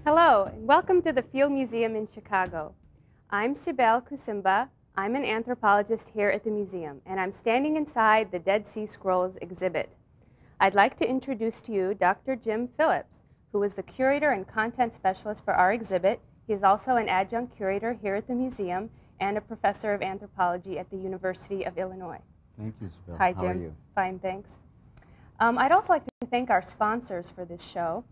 Hello, and welcome to the Field Museum in Chicago. I'm Sibel Kusimba. I'm an anthropologist here at the museum, and I'm standing inside the Dead Sea Scrolls exhibit. I'd like to introduce to you Dr. Jim Phillips, who is the curator and content specialist for our exhibit. He is also an adjunct curator here at the museum and a professor of anthropology at the University of Illinois. Thank you, Sibel. Hi, How Jim. are you? Fine, thanks. I'd also like to thank our sponsors for this show.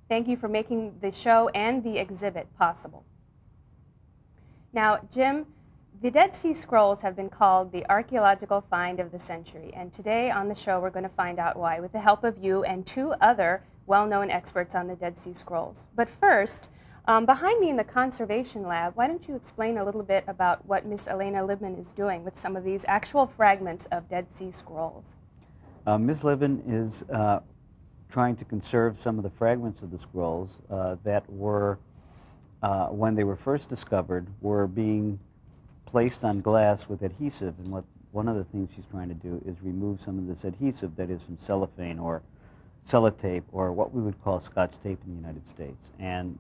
Thank you for making the show and the exhibit possible. Now, Jim, the Dead Sea Scrolls have been called the archaeological find of the century, and today on the show we're going to find out why with the help of you and two other well-known experts on the Dead Sea Scrolls. But first, behind me in the conservation lab, why don't you explain a little bit about what Miss Elena Libman is doing with some of these actual fragments of Dead Sea Scrolls? Ms. Libman is trying to conserve some of the fragments of the scrolls that were, when they were first discovered, were being placed on glass with adhesive. And one of the things she's trying to do is remove some of this adhesive that is from cellophane or sellotape, or what we would call Scotch tape in the United States. And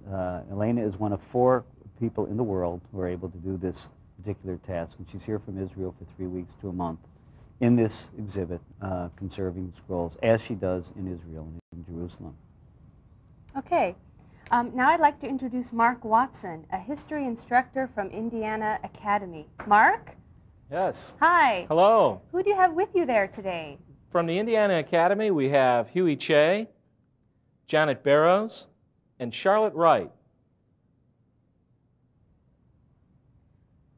Elena is one of 4 people in the world who are able to do this particular task. And she's here from Israel for 3 weeks to a month in this exhibit, conserving scrolls, as she does in Israel and in Jerusalem. Okay. Now I'd like to introduce Mark Watson, a history instructor from Indiana Academy. Mark? Yes. Hi. Hello. Who do you have with you there today? From the Indiana Academy, we have Huey Che, Janet Barrows, and Charlotte Wright.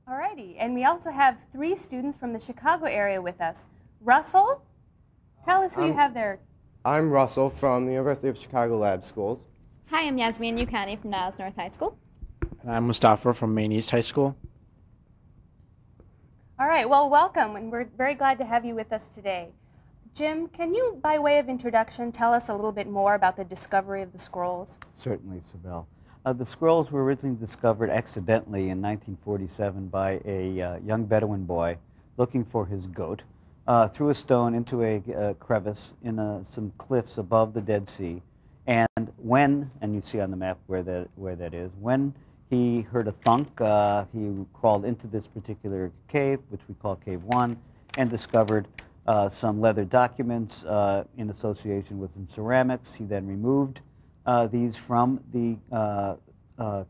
All righty. And we also have 3 students from the Chicago area with us. Russell, tell us who you have there. I'm Russell from the University of Chicago Lab Schools. Hi, I'm Yasmin Yukani from Niles North High School. And I'm Mustafa from Maine East High School. All right. Well, welcome, and we're very glad to have you with us today. Jim, can you, by way of introduction, tell us a little bit more about the discovery of the scrolls? Certainly, Sibel. The scrolls were originally discovered accidentally in 1947 by a young Bedouin boy looking for his goat. Threw a stone into a crevice in some cliffs above the Dead Sea. And and you see on the map where that is, when he heard a thunk, he crawled into this particular cave, which we call Cave 1, and discovered some leather documents in association with some ceramics. He then removed these from the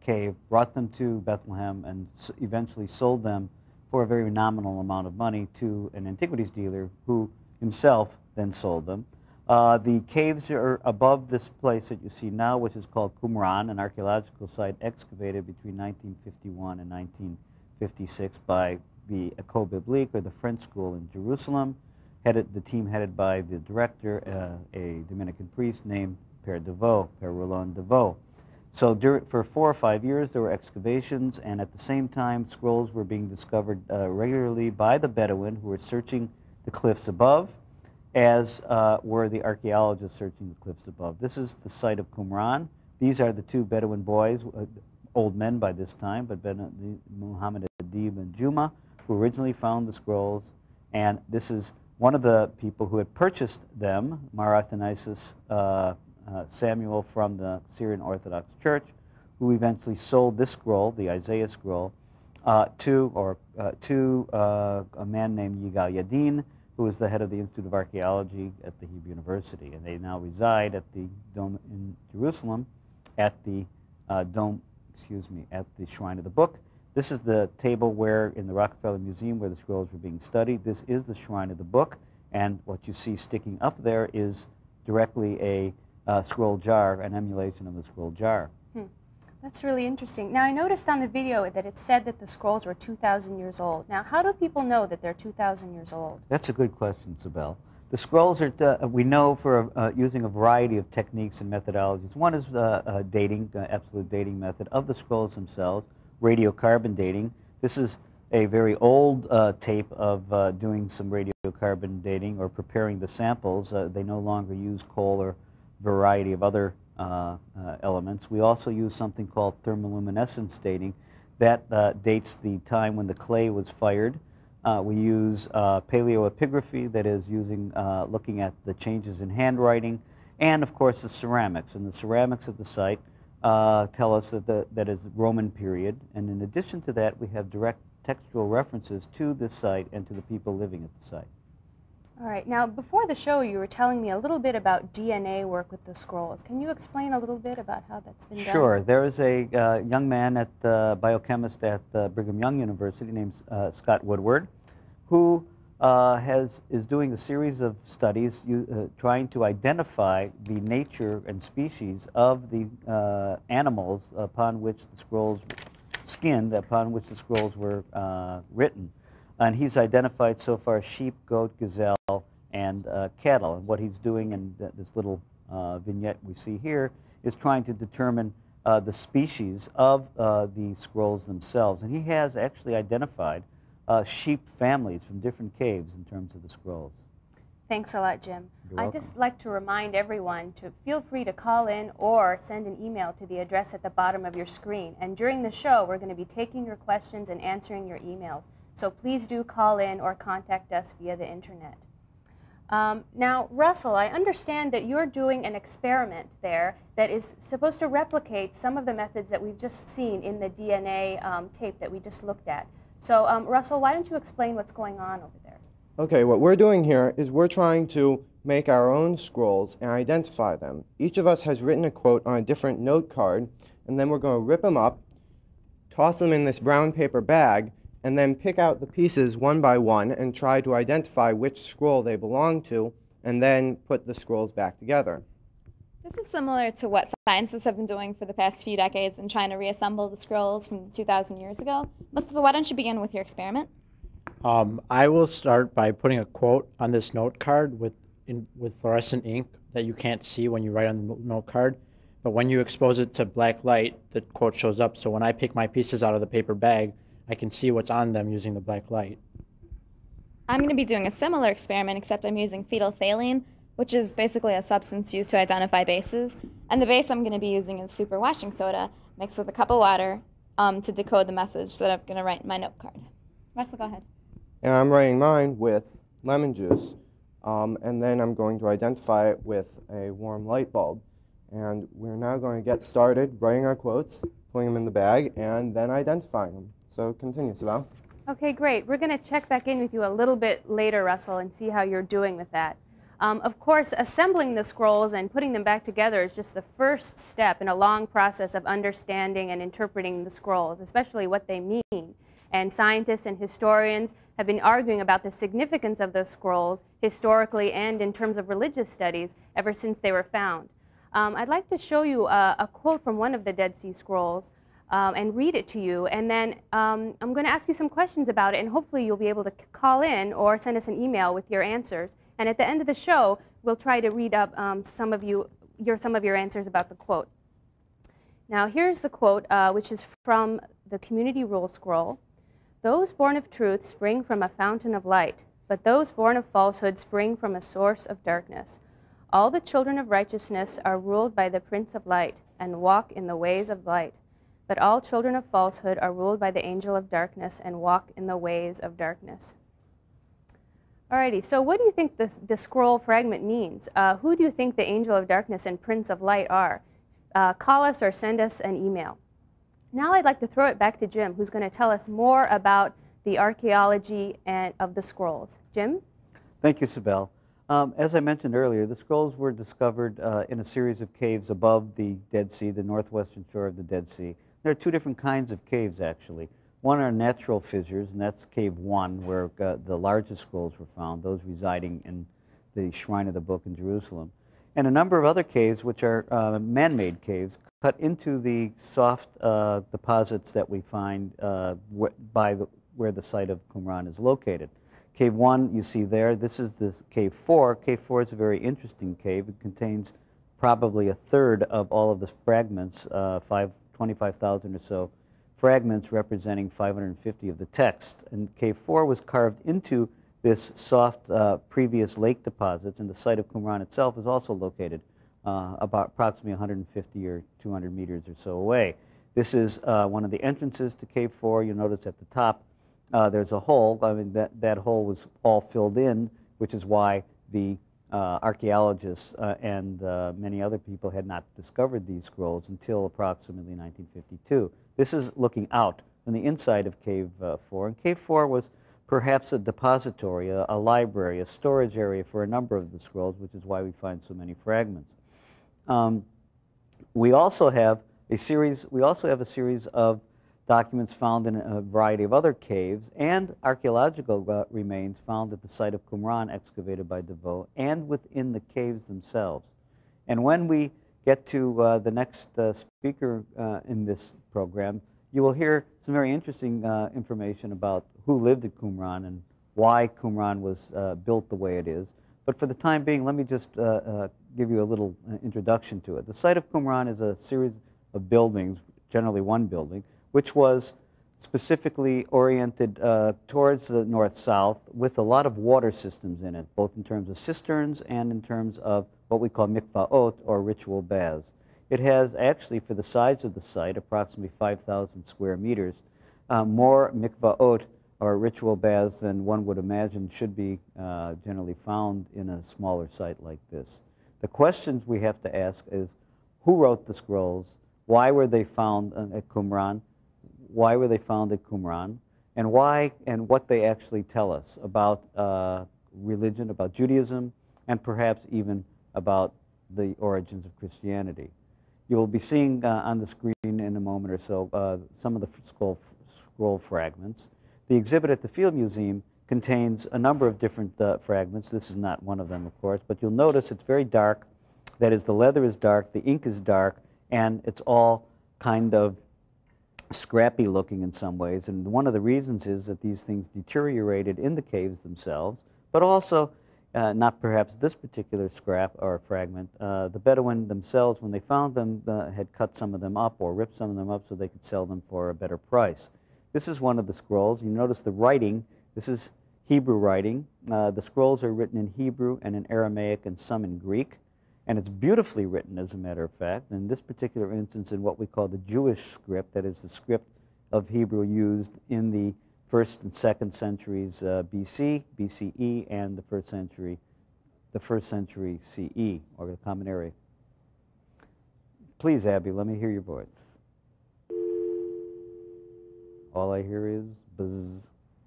cave, brought them to Bethlehem, and eventually sold them for a very nominal amount of money to an antiquities dealer who himself then sold them. The caves are above this place that you see now, which is called Qumran, an archaeological site excavated between 1951 and 1956 by the École Biblique, or the French school in Jerusalem. The team headed by the director, a Dominican priest named Père Roland Deveau. So for 4 or 5 years there were excavations, and at the same time scrolls were being discovered regularly by the Bedouin who were searching the cliffs above, as were the archaeologists searching the cliffs above. This is the site of Qumran. These are the 2 Bedouin boys, old men by this time, but Muhammad Adib and Juma, who originally found the scrolls, and this is one of the people who had purchased them, Mar Athanasius Samuel from the Syrian Orthodox Church, who eventually sold this scroll, the Isaiah scroll, to a man named Yigal Yadin, who is the head of the Institute of Archaeology at the Hebrew University. And they now reside at the Dome in Jerusalem, at the at the Shrine of the Book. This is the table where, in the Rockefeller Museum, where the scrolls were being studied. This is the Shrine of the Book, and what you see sticking up there is directly a scroll jar, an emulation of the scroll jar. That's really interesting. Now, I noticed on the video that it said that the scrolls were 2,000 years old. Now, how do people know that they're 2,000 years old? That's a good question, Sibel. The scrolls are, we know for using a variety of techniques and methodologies. One is dating, absolute dating method of the scrolls themselves, radiocarbon dating. This is a very old tape of doing some radiocarbon dating or preparing the samples. They no longer use coal or variety of other elements. We also use something called thermoluminescence dating. That dates the time when the clay was fired. We use paleoepigraphy, that is using looking at the changes in handwriting, and of course the ceramics. And the ceramics at the site tell us that is Roman period. And in addition to that, we have direct textual references to this site and to the people living at the site. All right. Now, before the show, you were telling me a little bit about DNA work with the scrolls. Can you explain a little bit about how that's been done? Sure. There is a young man, biochemist at Brigham Young University named Scott Woodward, who is doing a series of studies trying to identify the nature and species of the animals upon which the scrolls upon which the scrolls were written. And he's identified so far sheep, goat, gazelle, and cattle. And what he's doing in this little vignette we see here is trying to determine the species of the scrolls themselves. And he has actually identified sheep families from different caves in terms of the scrolls. Thanks a lot, Jim. You're I'd welcome. just like to remind everyone to feel free to call in or send an email to the address at the bottom of your screen. And during the show, we're going to be taking your questions and answering your emails. So please do call in or contact us via the internet. Now, Russell, I understand that you're doing an experiment there that is supposed to replicate some of the methods that we've just seen in the DNA tape that we just looked at. So, Russell, why don't you explain what's going on over there? Okay, what we're doing here is we're trying to make our own scrolls and identify them. Each of us has written a quote on a different note card, and then we're going to rip them up, toss them in this brown paper bag, and then pick out the pieces one by one and try to identify which scroll they belong to, and then put the scrolls back together. This is similar to what scientists have been doing for the past few decades in trying to reassemble the scrolls from 2,000 years ago. Mustafa, why don't you begin with your experiment? I will start by putting a quote on this note card with fluorescent ink that you can't see when you write on the note card. But when you expose it to black light, the quote shows up. So when I pick my pieces out of the paper bag, I can see what's on them using the black light. I'm going to be doing a similar experiment, except I'm using phenolphthalein, which is basically a substance used to identify bases. And the base I'm going to be using is super washing soda mixed with a cup of water to decode the message that I'm going to write in my note card. Russell, go ahead. And I'm writing mine with lemon juice, and then I'm going to identify it with a warm light bulb. And we're now going to get started writing our quotes, putting them in the bag, and then identifying them. So continue, Sabal. Okay, great. We're going to check back in with you a little bit later, Russell, and see how you're doing with that. Of course, assembling the scrolls and putting them back together is just the first step in a long process of understanding and interpreting the scrolls, especially what they mean. And scientists and historians have been arguing about the significance of those scrolls historically and in terms of religious studies ever since they were found. I'd like to show you a quote from one of the Dead Sea Scrolls and read it to you, and then I'm going to ask you some questions about it, and hopefully you'll be able to call in or send us an email with your answers. And at the end of the show, we'll try to read up some of your answers about the quote. Now, here's the quote, which is from the Community Rule Scroll. "Those born of truth spring from a fountain of light, but those born of falsehood spring from a source of darkness. All the children of righteousness are ruled by the Prince of Light and walk in the ways of light. But all children of falsehood are ruled by the angel of darkness and walk in the ways of darkness." Alrighty, so what do you think the scroll fragment means? Who do you think the angel of darkness and Prince of Light are? Call us or send us an email. Now I'd like to throw it back to Jim, who's going to tell us more about the archaeology of the scrolls. Jim? Thank you, Sibel. As I mentioned earlier, the scrolls were discovered in a series of caves above the Dead Sea, the northwestern shore of the Dead Sea. There are two different kinds of caves, actually. One are natural fissures, and that's Cave 1, where the largest scrolls were found, those residing in the Shrine of the Book in Jerusalem. And a number of other caves, which are man-made caves, cut into the soft deposits that we find where the site of Qumran is located. Cave 1, you see there, this is the Cave 4. Cave 4 is a very interesting cave. It contains probably a third of all of the fragments, 25,000 or so fragments representing 550 of the text. And Cave 4 was carved into this soft previous lake deposits, and the site of Qumran itself is also located about approximately 150 or 200 meters or so away. This is one of the entrances to Cave 4. You'll notice at the top there's a hole. I mean, that hole was all filled in, which is why the archaeologists and many other people had not discovered these scrolls until approximately 1952. This is looking out from the inside of Cave 4. And Cave 4 was perhaps a depository, a library, a storage area for a number of the scrolls, which is why we find so many fragments. We also have a series of documents found in a variety of other caves and archaeological remains found at the site of Qumran, excavated by DeVoe, and within the caves themselves. And when we get to the next speaker in this program, you will hear some very interesting information about who lived at Qumran and why Qumran was built the way it is. But for the time being, let me just give you a little introduction to it. The site of Qumran is a series of buildings, generally one building, which was specifically oriented towards the north-south with a lot of water systems in it, both in terms of cisterns and in terms of what we call mikvaot, or ritual baths. It has actually, for the size of the site, approximately 5,000 square meters, more mikvaot, or ritual baths, than one would imagine should be generally found in a smaller site like this. The questions we have to ask is, who wrote the scrolls? Why were they found at Qumran? Why were they found at Qumran, and why and what they actually tell us about religion, about Judaism, and perhaps even about the origins of Christianity. You will be seeing on the screen in a moment or so some of the scroll fragments. The exhibit at the Field Museum contains a number of different fragments. This is not one of them, of course, but you'll notice it's very dark. That is, the leather is dark, the ink is dark, and it's all kind of scrappy looking in some ways, and one of the reasons is that these things deteriorated in the caves themselves, but also, not perhaps this particular scrap or fragment, the Bedouin themselves, when they found them, had cut some of them up or ripped some of them up so they could sell them for a better price. This is one of the scrolls. You notice the writing. This is Hebrew writing. The scrolls are written in Hebrew and in Aramaic and some in Greek. And it's beautifully written, as a matter of fact. In this particular instance, in what we call the Jewish script, that is the script of Hebrew used in the 1st and 2nd centuries BC, BCE, and the first century CE, or the Common Era. Please, Abby, let me hear your voice. All I hear is buzz.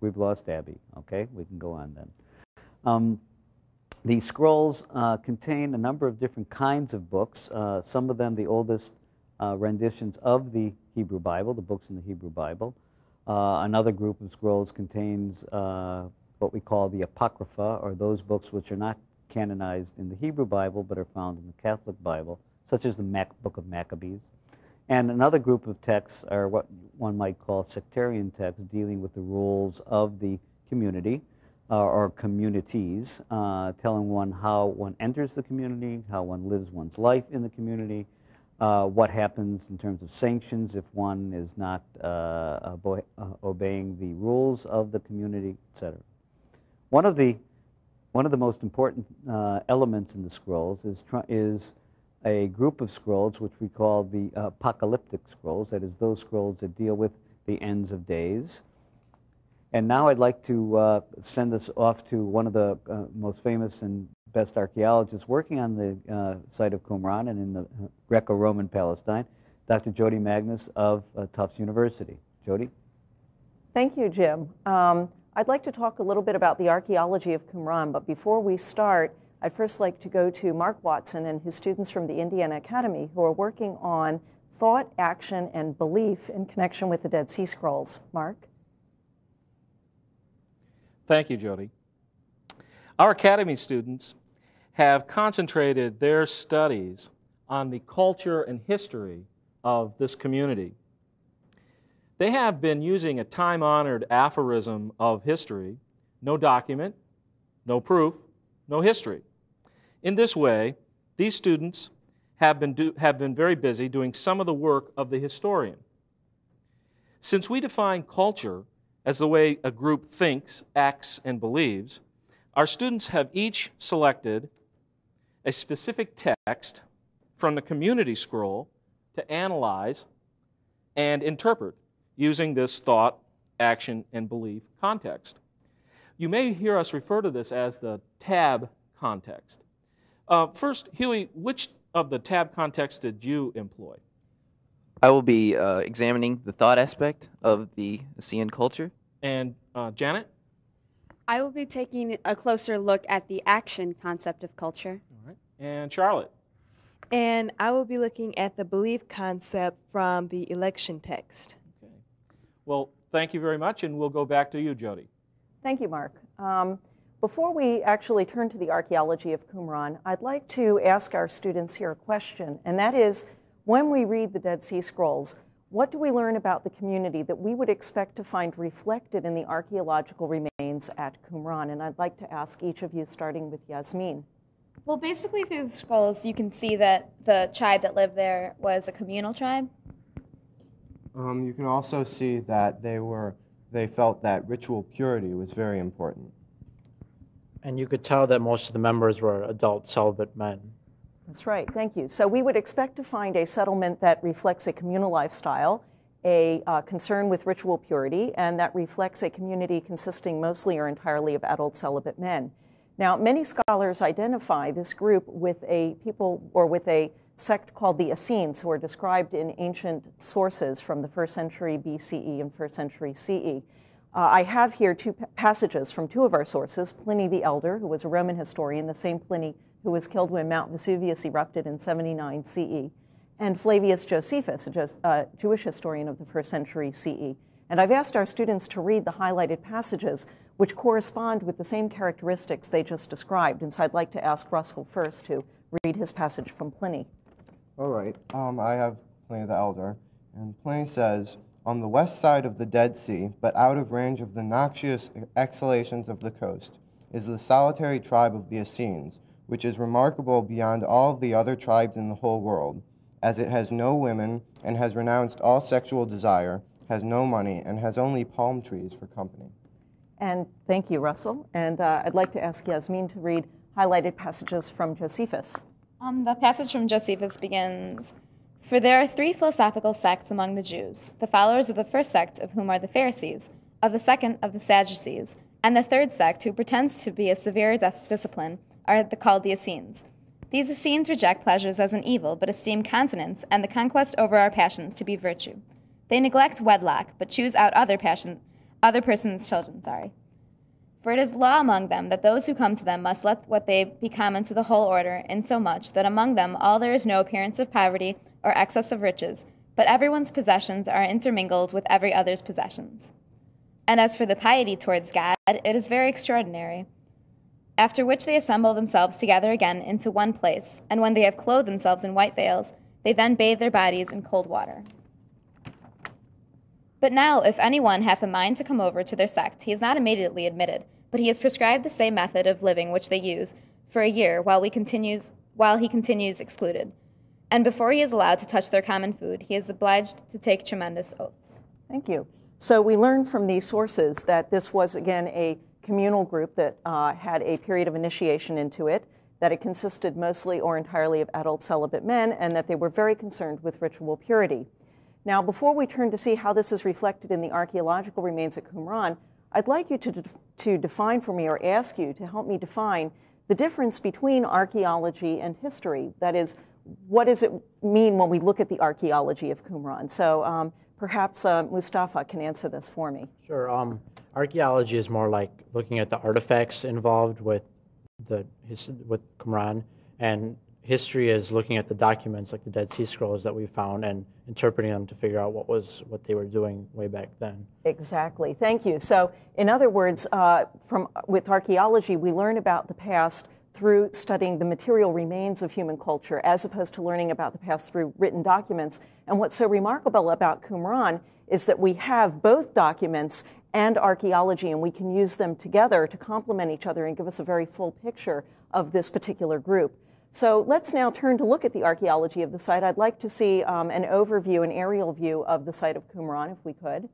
We've lost Abby. Okay, we can go on then. The scrolls contain a number of different kinds of books, some of them the oldest renditions of the Hebrew Bible, the books in the Hebrew Bible. Another group of scrolls contains what we call the Apocrypha, or those books which are not canonized in the Hebrew Bible but are found in the Catholic Bible, such as the Book of Maccabees. And another group of texts are what one might call sectarian texts, dealing with the rules of the community, or communities, telling one how one enters the community, how one lives one's life in the community, what happens in terms of sanctions if one is not obeying the rules of the community, etc. One of the most important elements in the scrolls is a group of scrolls which we call the apocalyptic scrolls, that is, those scrolls that deal with the ends of days. And now I'd like to send us off to one of the most famous and best archaeologists working on the site of Qumran and in the Greco-Roman Palestine, Dr. Jody Magnus of Tufts University. Jody? Thank you, Jim. I'd like to talk a little bit about the archaeology of Qumran, but before we start, I'd first like to go to Mark Watson and his students from the Indiana Academy who are working on thought, action, and belief in connection with the Dead Sea Scrolls. Mark? Thank you, Jody. Our Academy students have concentrated their studies on the culture and history of this community. They have been using a time-honored aphorism of history: no document, no proof, no history. In this way, these students have been very busy doing some of the work of the historian. Since we define culture as the way a group thinks, acts, and believes, our students have each selected a specific text from the community scroll to analyze and interpret using this thought, action, and belief context. You may hear us refer to this as the tab context. First, Huey, which of the tab contexts did you employ? I will be examining the thought aspect of the ASEAN culture. And Janet? I will be taking a closer look at the action concept of culture. All right. And Charlotte? And I will be looking at the belief concept from the election text. Okay. Well, thank you very much, and we'll go back to you, Jody. Thank you, Mark. Before we actually turn to the archaeology of Qumran, I'd like to ask our students here a question, and that is, when we read the Dead Sea Scrolls, what do we learn about the community that we would expect to find reflected in the archaeological remains at Qumran? And I'd like to ask each of you, starting with Yasmin. Well, basically through the scrolls, you can see that the tribe that lived there was a communal tribe. You can also see that they felt that ritual purity was very important. And you could tell that most of the members were adult celibate men. That's right, thank you. So we would expect to find a settlement that reflects a communal lifestyle, a concern with ritual purity, and that reflects a community consisting mostly or entirely of adult celibate men. Now, many scholars identify this group with a people or with a sect called the Essenes, who are described in ancient sources from the 1st century BCE and 1st century CE. I have here two passages from two of our sources, Pliny the Elder, who was a Roman historian, the same Pliny who was killed when Mount Vesuvius erupted in 79 CE, and Flavius Josephus, a Jewish historian of the 1st century CE. And I've asked our students to read the highlighted passages which correspond with the same characteristics they just described. And so I'd like to ask Russell first to read his passage from Pliny. All right, I have Pliny the Elder, and Pliny says, "On the west side of the Dead Sea, but out of range of the noxious exhalations of the coast, is the solitary tribe of the Essenes, which is remarkable beyond all the other tribes in the whole world, as it has no women, and has renounced all sexual desire, has no money, and has only palm trees for company." And thank you, Russell. And I'd like to ask Yasmin to read highlighted passages from Josephus. The passage from Josephus begins, "For there are 3 philosophical sects among the Jews, the followers of the first sect, of whom are the Pharisees, of the second of the Sadducees, and the third sect, who pretends to be a severe discipline, are called the Essenes. These Essenes reject pleasures as an evil, but esteem continence and the conquest over our passions to be virtue. They neglect wedlock, but choose out other persons' children. For it is law among them that those who come to them must let what they be common to the whole order, insomuch that among them all there is no appearance of poverty or excess of riches, but everyone's possessions are intermingled with every other's possessions. And as for the piety towards God, it is very extraordinary. After which they assemble themselves together again into one place, and when they have clothed themselves in white veils, they then bathe their bodies in cold water. But now, if anyone hath a mind to come over to their sect, he is not immediately admitted, but he is prescribed the same method of living which they use for a year while he continues excluded. And before he is allowed to touch their common food, he is obliged to take tremendous oaths." Thank you. So we learned from these sources that this was, again, a communal group that had a period of initiation into it, that it consisted mostly or entirely of adult celibate men, and that they were very concerned with ritual purity. Now, before we turn to see how this is reflected in the archaeological remains at Qumran, I'd like you to define for me, or ask you to help me define the difference between archaeology and history. That is, what does it mean when we look at the archaeology of Qumran? So perhaps Mustafa can answer this for me. Sure. Archaeology is more like looking at the artifacts involved with Qumran, and history is looking at the documents like the Dead Sea Scrolls that we found and interpreting them to figure out what they were doing way back then. Exactly. Thank you. So, in other words, with archaeology, we learn about the past through studying the material remains of human culture, as opposed to learning about the past through written documents. And what's so remarkable about Qumran is that we have both documents and archaeology, and we can use them together to complement each other and give us a very full picture of this particular group. So let's now turn to look at the archaeology of the site. I'd like to see an overview, an aerial view of the site of Qumran, if we could.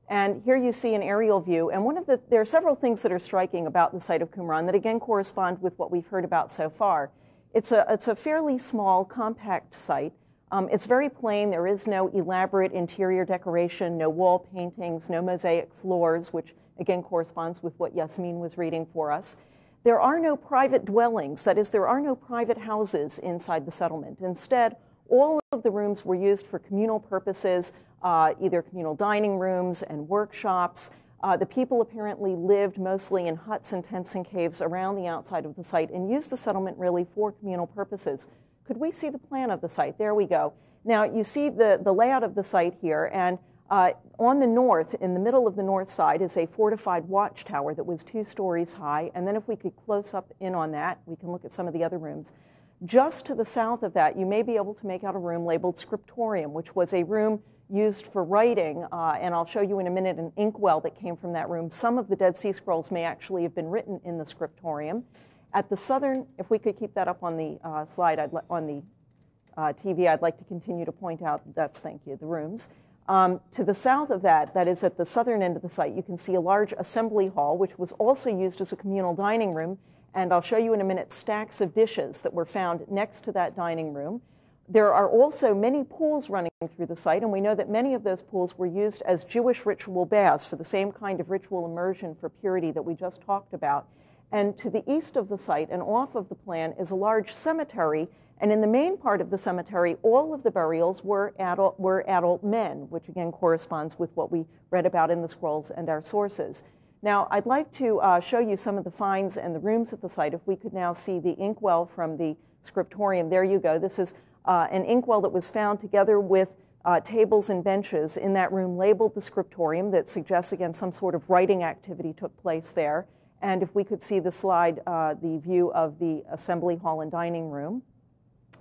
And here you see an aerial view. And there are several things that are striking about the site of Qumran that again correspond with what we've heard about so far. It's a fairly small, compact site. It's very plain. There is no elaborate interior decoration, no wall paintings, no mosaic floors, which again corresponds with what Yasmin was reading for us. there are no private dwellings. That is, there are no private houses inside the settlement. Instead, all of the rooms were used for communal purposes, either communal dining rooms and workshops. The people apparently lived mostly in huts and tents and caves around the outside of the site and used the settlement really for communal purposes. Could we see the plan of the site? There we go. Now, you see the layout of the site here, and on the north, in the middle of the north side, is a fortified watchtower that was 2 stories high. And then if we could close up in on that, we can look at some of the other rooms. Just to the south of that, you may be able to make out a room labeled scriptorium, which was a room used for writing, and I'll show you in a minute an inkwell that came from that room. Some of the Dead Sea Scrolls may actually have been written in the scriptorium. At the southern, if we could keep that up on the slide, on the TV, I'd like to continue to point out, thank you, the rooms. To the south of that, that is at the southern end of the site, you can see a large assembly hall, which was also used as a communal dining room. And I'll show you in a minute stacks of dishes that were found next to that dining room. There are also many pools running through the site, and we know that many of those pools were used as Jewish ritual baths for the same kind of ritual immersion for purity that we just talked about. And to the east of the site and off of the plan is a large cemetery, and in the main part of the cemetery, all of the burials were adult men, which again corresponds with what we read about in the scrolls and our sources. Now, I'd like to show you some of the finds and the rooms at the site. If we could now see the inkwell from the scriptorium. There you go. This is an inkwell that was found together with tables and benches in that room labeled the scriptorium that suggests, again, some sort of writing activity took place there. And if we could see the slide, the view of the assembly hall and dining room.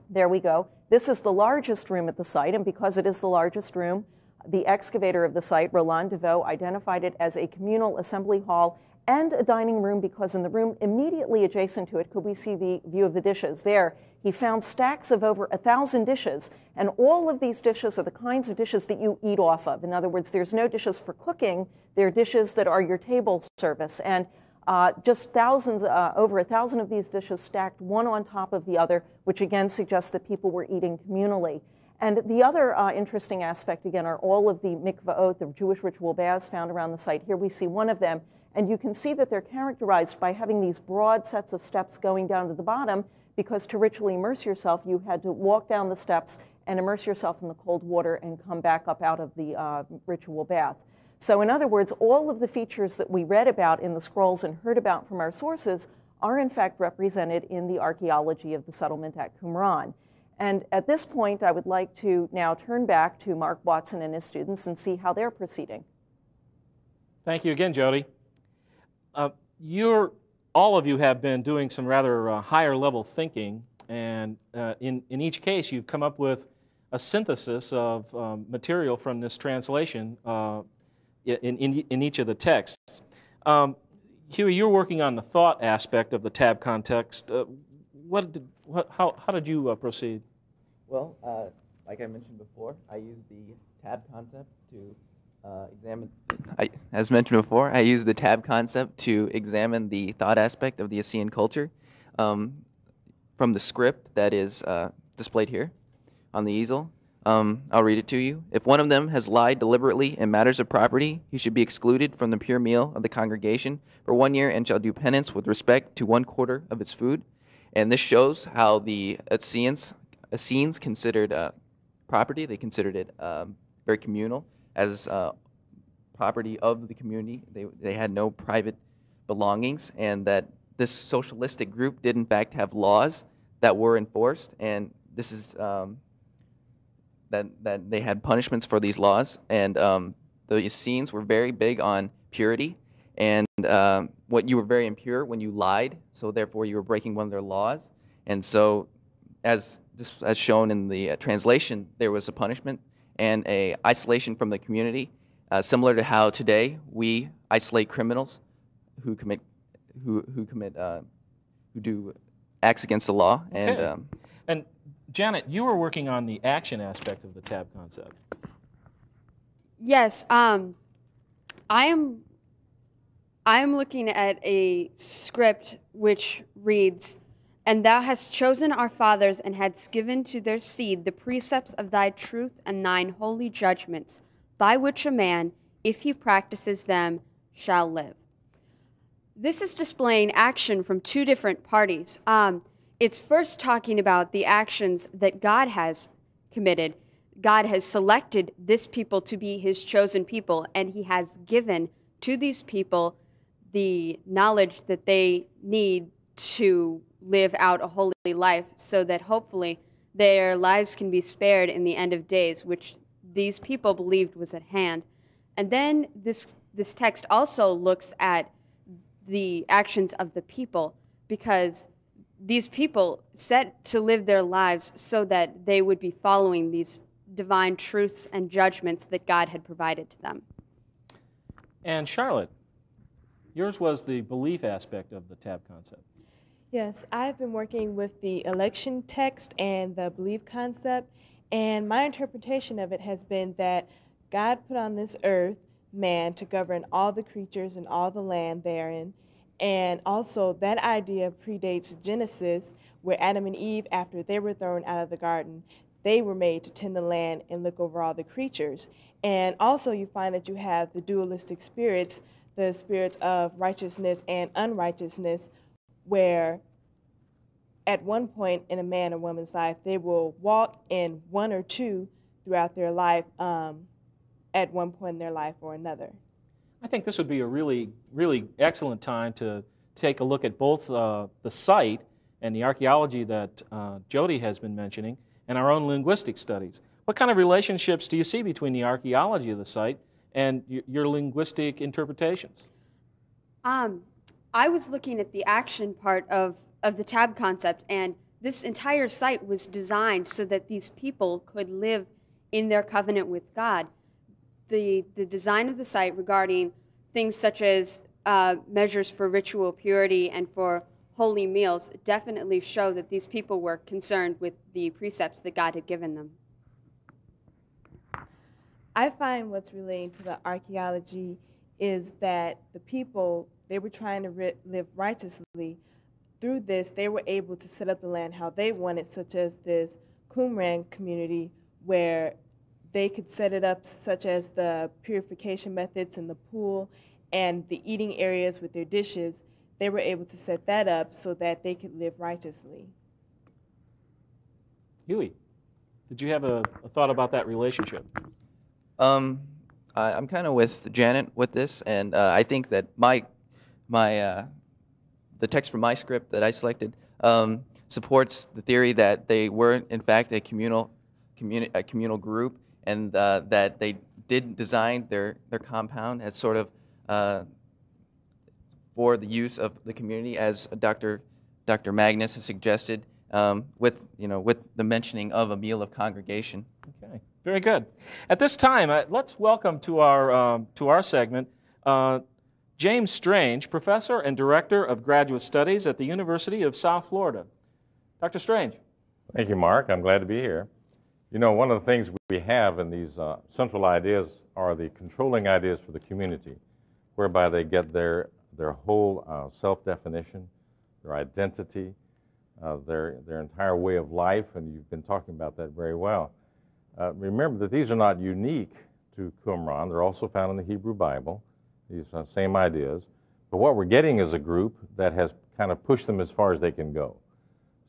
There we go. This is the largest room at the site, and because it is the largest room, the excavator of the site, Roland Deveau, identified it as a communal assembly hall and a dining room because in the room immediately adjacent to it, could we see the view of the dishes? There, he found stacks of over 1,000 dishes, and all of these dishes are the kinds of dishes that you eat off of. In other words, there's no dishes for cooking, they're dishes that are your table service. And just thousands, over 1,000 of these dishes stacked one on top of the other, which again suggests that people were eating communally. And the other interesting aspect, again, are all of the mikvaot, the Jewish ritual baths found around the site. Here we see one of them, and you can see that they're characterized by having these broad sets of steps going down to the bottom, because to ritually immerse yourself, you had to walk down the steps and immerse yourself in the cold water and come back up out of the ritual bath. So in other words, all of the features that we read about in the scrolls and heard about from our sources are in fact represented in the archaeology of the settlement at Qumran. And at this point, I would like to now turn back to Mark Watson and his students and see how they're proceeding. Thank you again, Jody. All of you have been doing some rather higher level thinking, and in each case you've come up with a synthesis of material from this translation in each of the texts. Huey, you're working on the thought aspect of the tab context. How did you proceed? Well, like I mentioned before, I used the tab concept to as mentioned before, I used the tab concept to examine the thought aspect of the Assyrian culture from the script that is displayed here on the easel. I'll read it to you. If one of them has lied deliberately in matters of property, he should be excluded from the pure meal of the congregation for 1 year and shall do penance with respect to 1/4 of its food. And this shows how the Essenes considered property. They considered it very communal as property of the community. They had no private belongings, and that this socialistic group did in fact have laws that were enforced, and this is that they had punishments for these laws. And the Essenes were very big on purity, and what you were very impure when you lied, so therefore you were breaking one of their laws. And so as shown in the translation, there was a punishment and a isolation from the community, similar to how today we isolate criminals who do acts against the law. Okay. And Janet, you were working on the action aspect of the tab concept. Yes, I am looking at a script which reads, "And thou hast chosen our fathers and hadst given to their seed the precepts of thy truth and thine holy judgments, by which a man, if he practices them, shall live." this is displaying action from two different parties. It's first talking about the actions that God has committed. God has selected this people to be his chosen people, and he has given to these people the knowledge that they need to live out a holy life so that hopefully their lives can be spared in the end of days, which these people believed was at hand. And then this text also looks at the actions of the people, because these people set to live their lives so that they would be following these divine truths and judgments that God had provided to them. And Charlotte, yours was the belief aspect of the tab concept. Yes, I've been working with the election text and the belief concept, and my interpretation of it has been that God put on this earth man to govern all the creatures and all the land therein, and also that idea predates Genesis, where Adam and Eve, after they were thrown out of the garden, they were made to tend the land and look over all the creatures. And also you find that you have the dualistic spirits, the spirits of righteousness and unrighteousness, where at one point in a man or woman's life, they will walk in one or two throughout their life at one point in their life or another. I think this would be a really, really excellent time to take a look at both the site and the archaeology that Jody has been mentioning and our own linguistic studies. What kind of relationships do you see between the archaeology of the site and your linguistic interpretations? I was looking at the action part of the tab concept, and this entire site was designed so that these people could live in their covenant with God. The design of the site regarding things such as measures for ritual purity and for holy meals definitely show that these people were concerned with the precepts that God had given them. I find what's relating to the archaeology is that the people, they were trying to live righteously. Through this, they were able to set up the land how they wanted, such as this Qumran community, where they could set it up such as the purification methods in the pool and the eating areas with their dishes. They were able to set that up so that they could live righteously. Huey, did you have a thought about that relationship? I'm kind of with Janet with this, and I think that the text from my script that I selected supports the theory that they were in fact a communal group, and that they did design their compound as sort of for the use of the community, as Dr. Magnus has suggested, with the mentioning of a meal of congregation. Okay, very good. At this time, let's welcome to our segment James Strange, Professor and Director of Graduate Studies at the University of South Florida. Dr. Strange. Thank you, Mark. I'm glad to be here. You know, one of the things we have in these central ideas are the controlling ideas for the community, whereby they get their whole self-definition, their identity, their entire way of life, and you've been talking about that very well. Remember that these are not unique to Qumran. They're also found in the Hebrew Bible, these same ideas. But what we're getting is a group that has kind of pushed them as far as they can go.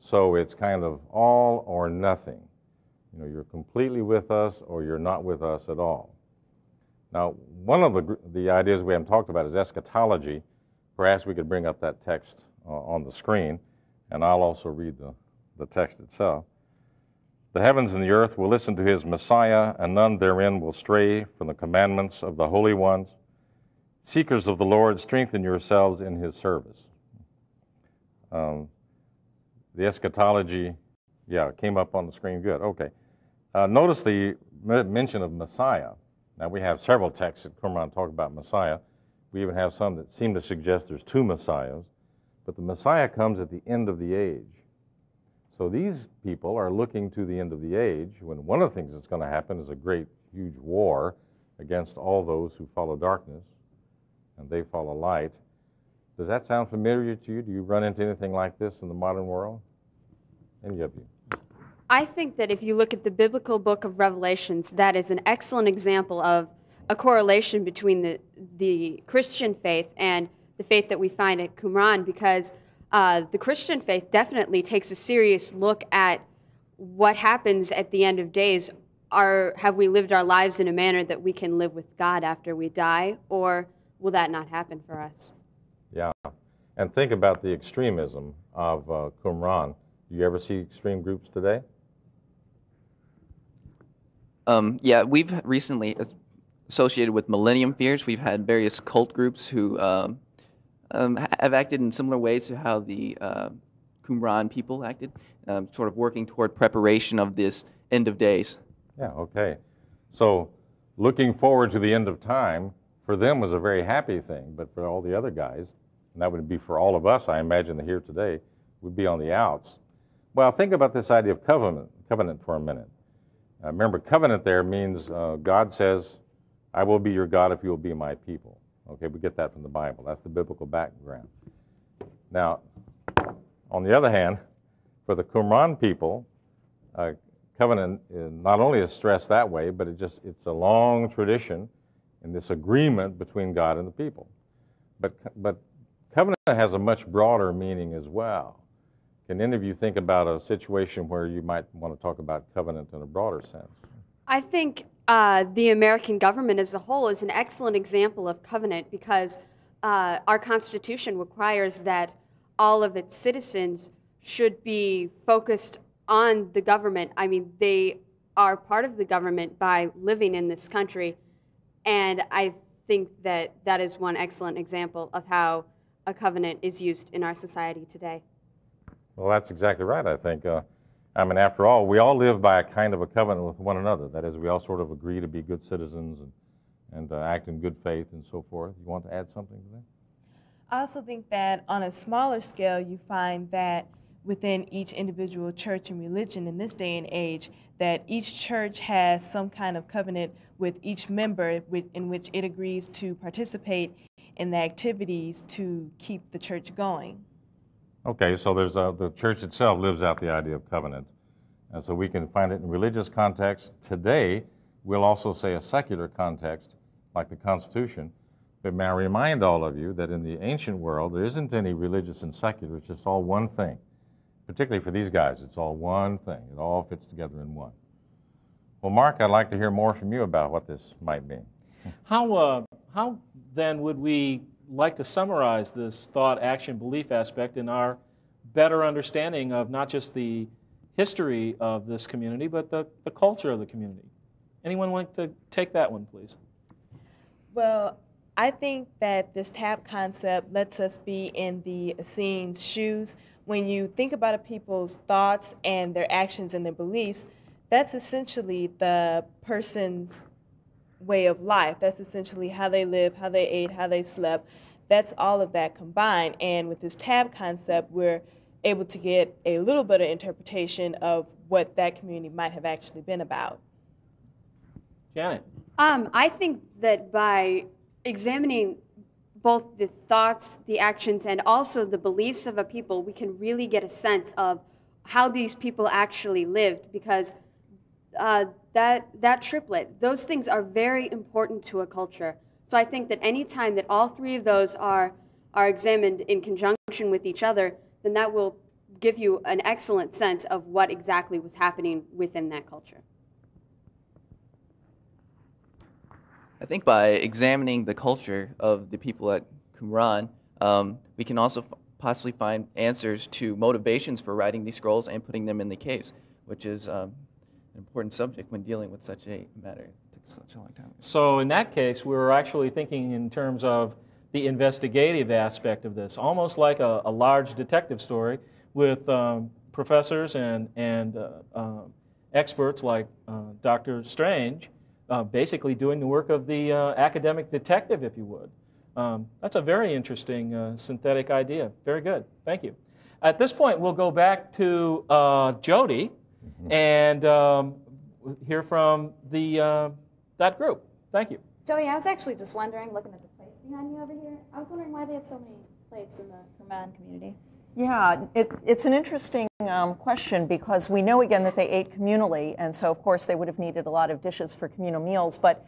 So it's kind of all or nothing. You know, you're completely with us or you're not with us at all. Now, one of the ideas we haven't talked about is eschatology. Perhaps we could bring up that text on the screen, and I'll also read the text itself. The heavens and the earth will listen to his Messiah, and none therein will stray from the commandments of the holy ones. Seekers of the Lord, strengthen yourselves in his service. The eschatology, yeah, came up on the screen. Good, okay. Notice the mention of Messiah. Now, we have several texts at Qumran talk about Messiah. We even have some that seem to suggest there's two Messiahs. But the Messiah comes at the end of the age. So these people are looking to the end of the age, when one of the things that's going to happen is a great, huge war against all those who follow darkness, and they follow light. Does that sound familiar to you? Do you run into anything like this in the modern world? Any of you? I think that if you look at the biblical book of Revelations, that is an excellent example of a correlation between the Christian faith and the faith that we find at Qumran, because the Christian faith definitely takes a serious look at what happens at the end of days. Have we lived our lives in a manner that we can live with God after we die, or will that not happen for us? Yeah, and think about the extremism of Qumran. Do you ever see extreme groups today? Yeah, we've recently associated with Millennium Fears. We've had various cult groups who have acted in similar ways to how the Qumran people acted, sort of working toward preparation of this end of days. Yeah, okay. So looking forward to the end of time, for them was a very happy thing, but for all the other guys, and that would be for all of us, I imagine, here today, would be on the outs. Well, think about this idea of covenant for a minute. Remember, covenant there means God says, I will be your God if you will be my people. Okay, we get that from the Bible. That's the biblical background. Now, on the other hand, for the Qumran people, covenant not only is stressed that way, but it's a long tradition in this agreement between God and the people. But covenant has a much broader meaning as well. Can any of you think about a situation where you might want to talk about covenant in a broader sense? I think the American government as a whole is an excellent example of covenant, because our Constitution requires that all of its citizens should be focused on the government. I mean, they are part of the government by living in this country, and I think that that is one excellent example of how a covenant is used in our society today. Well, that's exactly right, I think. I mean, after all, we all live by a kind of a covenant with one another. That is, we all sort of agree to be good citizens and act in good faith and so forth. You want to add something to that? I also think that on a smaller scale, you find that within each individual church and religion in this day and age, that each church has some kind of covenant with each member in which it agrees to participate in the activities to keep the church going. Okay, so there's the church itself lives out the idea of covenant. And so we can find it in religious context. Today, we'll also say a secular context, like the Constitution. But may I remind all of you that in the ancient world, there isn't any religious and secular, it's just all one thing. Particularly for these guys, it's all one thing. It all fits together in one. Well, Mark, I'd like to hear more from you about what this might mean. How then would we like to summarize this thought, action, belief aspect in our better understanding of not just the history of this community, but the culture of the community? Anyone like to take that one, please? Well, I think that this tab concept lets us be in the Essenes' shoes. When you think about people's thoughts and their actions and their beliefs, that's essentially the person's way of life. That's essentially how they live, how they ate, how they slept. That's all of that combined. And with this tab concept, we're able to get a little bit of interpretation of what that community might have actually been about. Janet? I think that by examining both the thoughts, the actions, and also the beliefs of a people, we can really get a sense of how these people actually lived, because that triplet, those things are very important to a culture. So I think that any time that all three of those are examined in conjunction with each other, then that will give you an excellent sense of what exactly was happening within that culture. I think by examining the culture of the people at Qumran, we can also possibly find answers to motivations for writing these scrolls and putting them in the caves, which is an important subject when dealing with such a matter. It takes such a long time. So in that case, we were actually thinking in terms of the investigative aspect of this, almost like a large detective story with professors and experts like Dr. Strange, basically doing the work of the academic detective, if you would. That's a very interesting synthetic idea. Very good. Thank you. At this point, we'll go back to Jody and hear from that group. Thank you. Jody, I was actually just wondering, looking at the plates behind you over here, I was wondering why they have so many plates in the Qumran community. Yeah, it's an interesting question, because we know, again, that they ate communally, and so, of course, they would have needed a lot of dishes for communal meals. But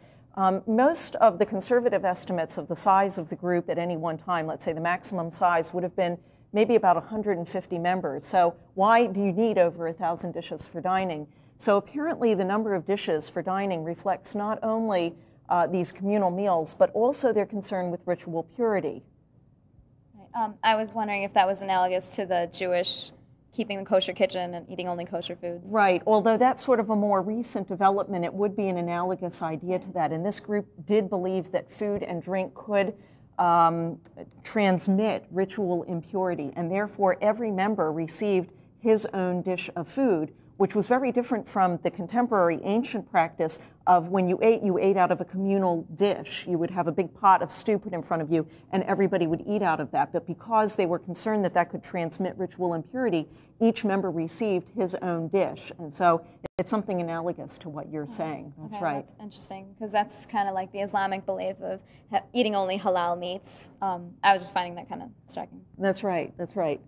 Most of the conservative estimates of the size of the group at any one time, let's say the maximum size, would have been maybe about 150 members. So why do you need over 1,000 dishes for dining? So apparently the number of dishes for dining reflects not only these communal meals, but also their concern with ritual purity. I was wondering if that was analogous to the Jewish keeping the kosher kitchen and eating only kosher foods. Right, although that's sort of a more recent development, it would be an analogous idea to that. And this group did believe that food and drink could transmit ritual impurity, and therefore every member received his own dish of food, which was very different from the contemporary ancient practice of when you ate out of a communal dish. You would have a big pot of stew put in front of you, and everybody would eat out of that. But because they were concerned that that could transmit ritual impurity, each member received his own dish. And so it's something analogous to what you're saying. That's okay, right. That's interesting, because that's kind of like the Islamic belief of eating only halal meats. I was just finding that kind of striking. That's right, that's right.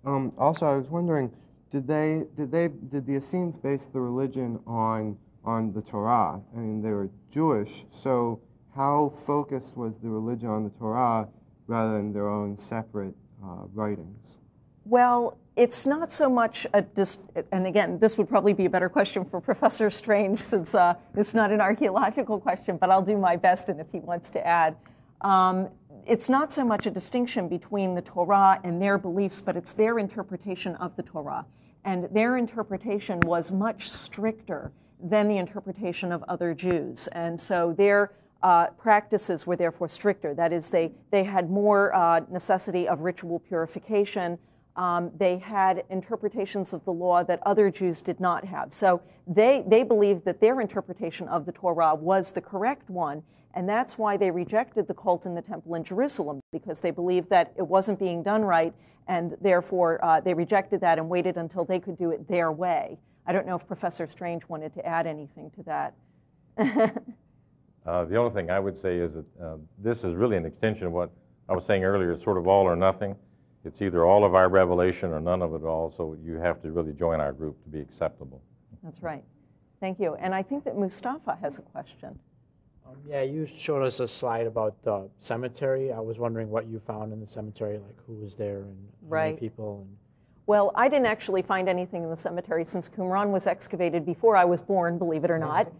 Also, I was wondering, did the Essenes base the religion on the Torah? I mean, they were Jewish, so how focused was the religion on the Torah rather than their own separate writings? Well, it's not so much and again, this would probably be a better question for Professor Strange, since it's not an archaeological question, but I'll do my best, and if he wants to add. It's not so much a distinction between the Torah and their beliefs, but it's their interpretation of the Torah. And their interpretation was much stricter than the interpretation of other Jews. And so their practices were therefore stricter. That is, they had more necessity of ritual purification. They had interpretations of the law that other Jews did not have. So they believed that their interpretation of the Torah was the correct one. And that's why they rejected the cult in the temple in Jerusalem, because they believed that it wasn't being done right, and therefore they rejected that and waited until they could do it their way. I don't know if Professor Strange wanted to add anything to that. The only thing I would say is that this is really an extension of what I was saying earlier. It's sort of all or nothing. It's either all of our revelation or none of it all, so you have to really join our group to be acceptable. That's right. Thank you. And I think that Mustafa has a question. Yeah, you showed us a slide about the cemetery. I was wondering what you found in the cemetery, like who was there and how many people. And... Well, I didn't actually find anything in the cemetery since Qumran was excavated before I was born, believe it or not.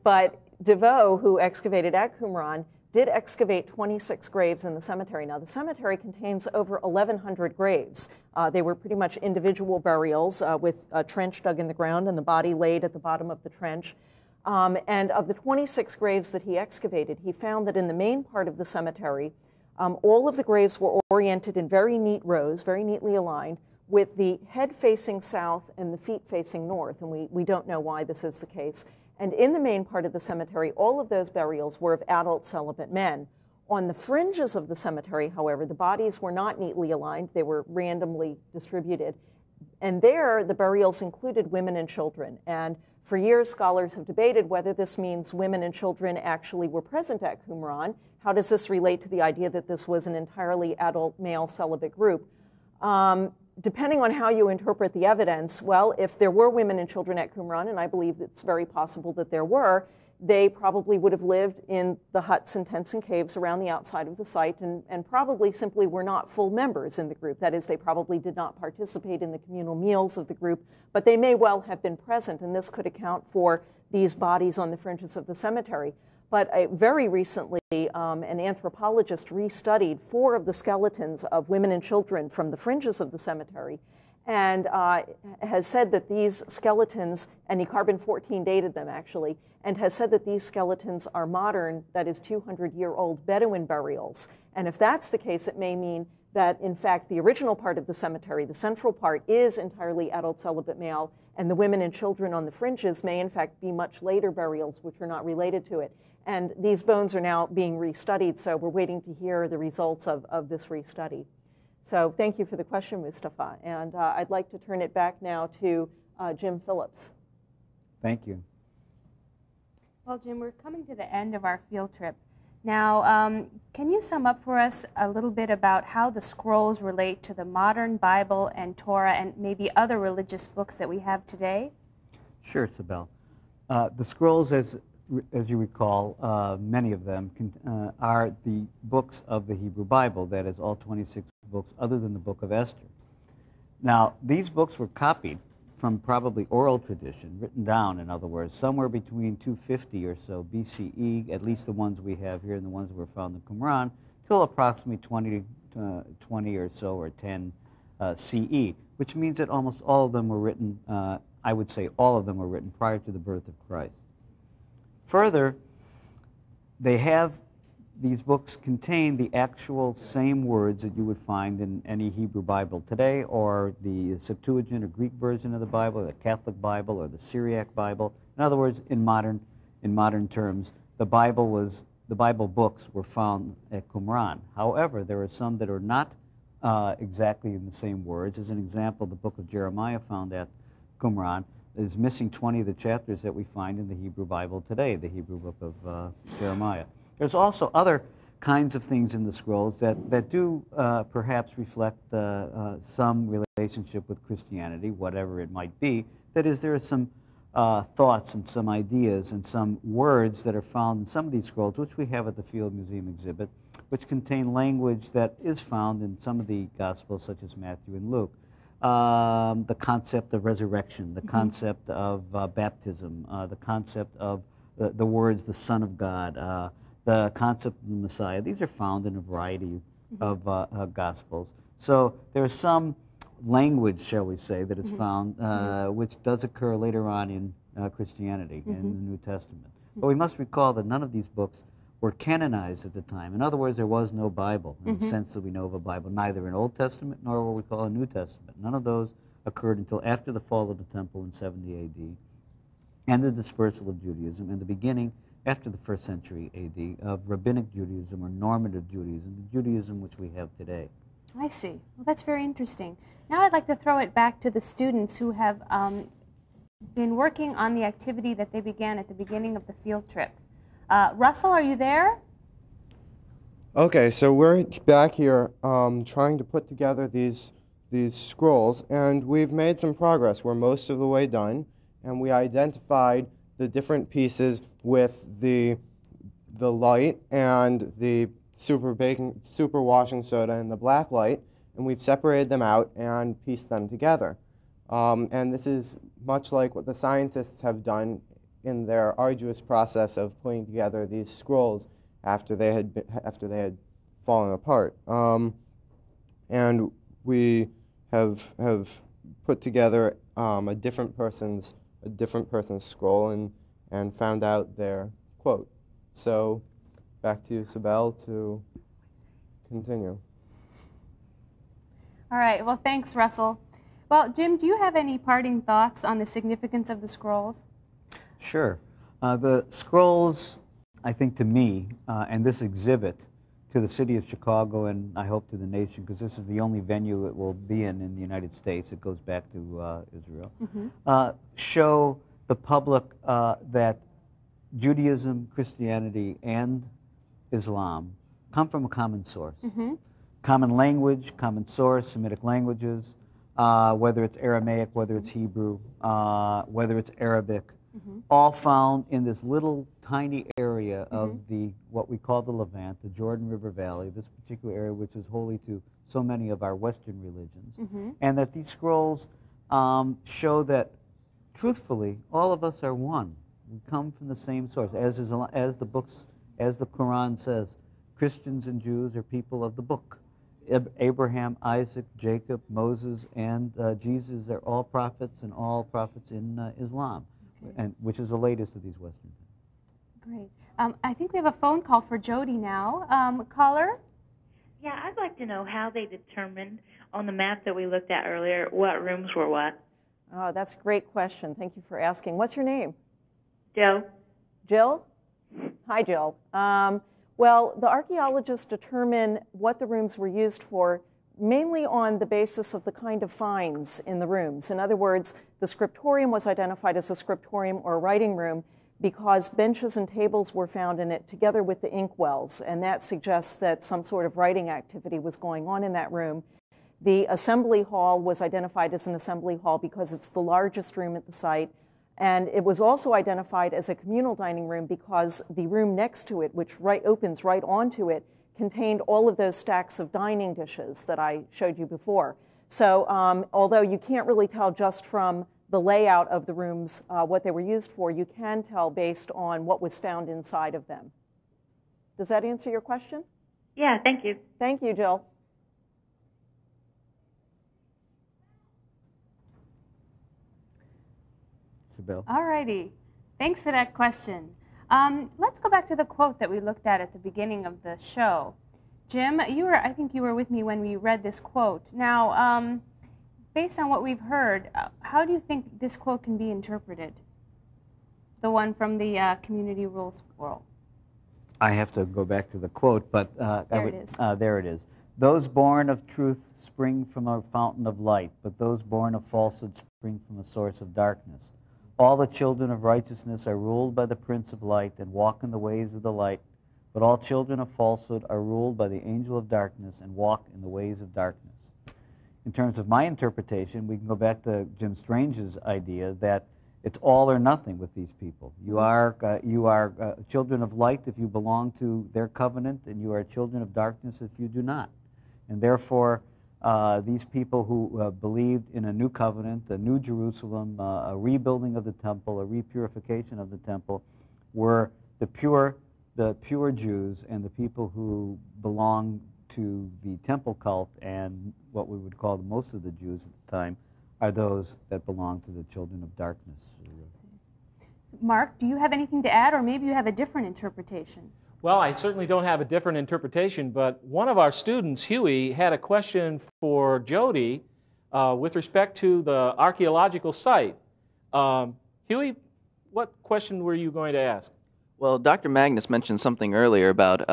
But DeVoe, who excavated at Qumran, did excavate 26 graves in the cemetery. Now, the cemetery contains over 1,100 graves. They were pretty much individual burials with a trench dug in the ground and the body laid at the bottom of the trench. And of the 26 graves that he excavated, he found that in the main part of the cemetery, all of the graves were oriented in very neat rows, very neatly aligned, with the head facing south and the feet facing north. And we don't know why this is the case. And in the main part of the cemetery, all of those burials were of adult celibate men. On the fringes of the cemetery, however, the bodies were not neatly aligned. They were randomly distributed. And there, the burials included women and children. And for years, scholars have debated whether this means women and children actually were present at Qumran. How does this relate to the idea that this was an entirely adult male celibate group? Depending on how you interpret the evidence, well, if there were women and children at Qumran, and I believe it's very possible that there were, they probably would have lived in the huts and tents and caves around the outside of the site and probably simply were not full members in the group. That is, they probably did not participate in the communal meals of the group, but they may well have been present, and this could account for these bodies on the fringes of the cemetery. But very recently, an anthropologist restudied 4 of the skeletons of women and children from the fringes of the cemetery, and has said that these skeletons, and he carbon-14 dated them actually, and has said that these skeletons are modern, that is 200-year-old Bedouin burials. And if that's the case, it may mean that, in fact, the original part of the cemetery, the central part, is entirely adult celibate male, and the women and children on the fringes may, in fact, be much later burials, which are not related to it. And these bones are now being restudied, so we're waiting to hear the results of this restudy. So thank you for the question, Mustafa. And I'd like to turn it back now to Jim Phillips. Thank you. Well, Jim, we're coming to the end of our field trip. Now, can you sum up for us a little bit about how the scrolls relate to the modern Bible and Torah and maybe other religious books that we have today? Sure, Sibel. The scrolls, as as you recall, many of them are the books of the Hebrew Bible, that is, all 26 books other than the book of Esther. Now, these books were copied from probably oral tradition, written down, in other words, somewhere between 250 or so BCE, at least the ones we have here and the ones that were found in Qumran, till approximately 20 or so, or 10 CE, which means that almost all of them were written, I would say all of them were written prior to the birth of Christ. Further, these books contain the actual same words that you would find in any Hebrew Bible today, or the Septuagint or Greek version of the Bible, the Catholic Bible, or the Syriac Bible. In other words, in modern terms, the Bible books were found at Qumran. However, there are some that are not exactly in the same words. As an example, the book of Jeremiah found at Qumran is missing 20 of the chapters that we find in the Hebrew Bible today, the Hebrew book of Jeremiah. There's also other kinds of things in the scrolls that do perhaps reflect some relationship with Christianity, whatever it might be. That is, there are some thoughts and some ideas and some words that are found in some of these scrolls, which we have at the Field Museum exhibit, which contain language that is found in some of the Gospels, such as Matthew and Luke. The concept of resurrection, the concept of baptism, the concept of the words, the Son of God, the concept of the Messiah. These are found in a variety of Gospels. So there is some language, shall we say, that is found, which does occur later on in Christianity, in the New Testament. But we must recall that none of these books were canonized at the time. In other words, there was no Bible, in the sense that we know of a Bible, neither an Old Testament nor what we call a New Testament. None of those occurred until after the fall of the temple in 70 AD, and the dispersal of Judaism, and the beginning, after the 1st century AD, of Rabbinic Judaism or normative Judaism, the Judaism which we have today. I see. Well, that's very interesting. Now I'd like to throw it back to the students who have been working on the activity that they began at the beginning of the field trip. Russell, are you there? Okay, so we're back here trying to put together these scrolls, and we've made some progress. We're most of the way done, and we identified the different pieces with the light and the super washing soda and the black light, and we've separated them out and pieced them together. And this is much like what the scientists have done in their arduous process of putting together these scrolls after they had fallen apart. And we have put together a different person's scroll and found out their quote. So back to you, Sibel, to continue. All right. Well, thanks, Russell. Well, Jim, do you have any parting thoughts on the significance of the scrolls? Sure. The scrolls, I think, to me, and this exhibit to the city of Chicago, and I hope to the nation, because this is the only venue it will be in the United States. It goes back to Israel. Show the public that Judaism, Christianity, and Islam come from a common source. Common language, common source, Semitic languages, whether it's Aramaic, whether it's Hebrew, whether it's Arabic, all found in this little tiny area of what we call the Levant, the Jordan River Valley, this particular area which is holy to so many of our Western religions, and that these scrolls show that, truthfully, all of us are one. We come from the same source, as the Quran says. Christians and Jews are people of the book. Abraham, Isaac, Jacob, Moses, and Jesus are all prophets, and all prophets in Islam, and which is the latest of these Western things. Great. I think we have a phone call for Jody now. Caller? Yeah, I'd like to know how they determined on the map that we looked at earlier what rooms were what. Oh, that's a great question. Thank you for asking. What's your name? Jill. Jill? Hi, Jill. Well, the archaeologists determine what the rooms were used for mainly on the basis of the kind of finds in the rooms. In other words, the scriptorium was identified as a scriptorium or a writing room because benches and tables were found in it together with the inkwells, and that suggests that some sort of writing activity was going on in that room. The assembly hall was identified as an assembly hall because it's the largest room at the site. And it was also identified as a communal dining room because the room next to it, which opens right onto it, contained all of those stacks of dining dishes that I showed you before. So although you can't really tell just from the layout of the rooms what they were used for, you can tell based on what was found inside of them. Does that answer your question? Yeah, thank you. Thank you, Jill. Bill. All righty. Thanks for that question. Let's go back to the quote that we looked at the beginning of the show. Jim, I think you were with me when we read this quote. Now, based on what we've heard, how do you think this quote can be interpreted? The one from the Community Rules Scroll. I have to go back to the quote, but there it is. There it is. Those born of truth spring from a fountain of light, but those born of falsehood spring from a source of darkness. All the children of righteousness are ruled by the Prince of Light and walk in the ways of the light, but all children of falsehood are ruled by the angel of darkness and walk in the ways of darkness. In terms of my interpretation, we can go back to Jim Strange's idea that it's all or nothing with these people. You are children of light if you belong to their covenant, and you are children of darkness if you do not. And therefore, these people who believed in a new covenant, a new Jerusalem, a rebuilding of the temple, a repurification of the temple, were the pure Jews, and the people who belonged to the temple cult and what we would call most of the Jews at the time are those that belong to the children of darkness. Mark, do you have anything to add, or maybe you have a different interpretation? Well, I certainly don't have a different interpretation, but one of our students, Huey, had a question for Jody with respect to the archaeological site. Huey, what question were you going to ask? Well, Dr. Magnus mentioned something earlier about